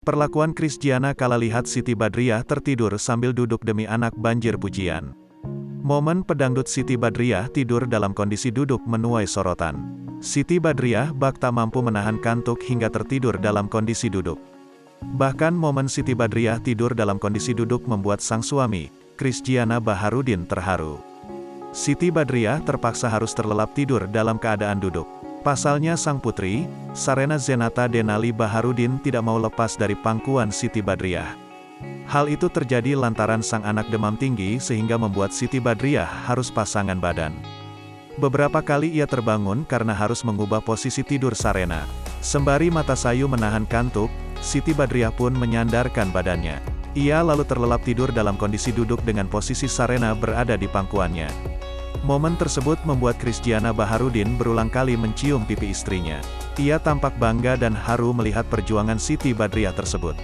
Perlakuan Krisdiana kala lihat Siti Badriah tertidur sambil duduk demi anak banjir pujian. Momen pedangdut Siti Badriah tidur dalam kondisi duduk menuai sorotan. Siti Badriah bak tak mampu menahan kantuk hingga tertidur dalam kondisi duduk. Bahkan momen Siti Badriah tidur dalam kondisi duduk membuat sang suami, Krisdiana Baharudin terharu. Siti Badriah terpaksa harus terlelap tidur dalam keadaan duduk. Pasalnya sang putri, Sarena Zenata Denali Baharudin tidak mau lepas dari pangkuan Siti Badriah. Hal itu terjadi lantaran sang anak demam tinggi sehingga membuat Siti Badriah harus pasangan badan. Beberapa kali ia terbangun karena harus mengubah posisi tidur Sarena. Sembari mata sayu menahan kantuk, Siti Badriah pun menyandarkan badannya. Ia lalu terlelap tidur dalam kondisi duduk dengan posisi Sarena berada di pangkuannya. Momen tersebut membuat Krisdiana Baharudin berulang kali mencium pipi istrinya. Ia tampak bangga dan haru melihat perjuangan Siti Badriah tersebut.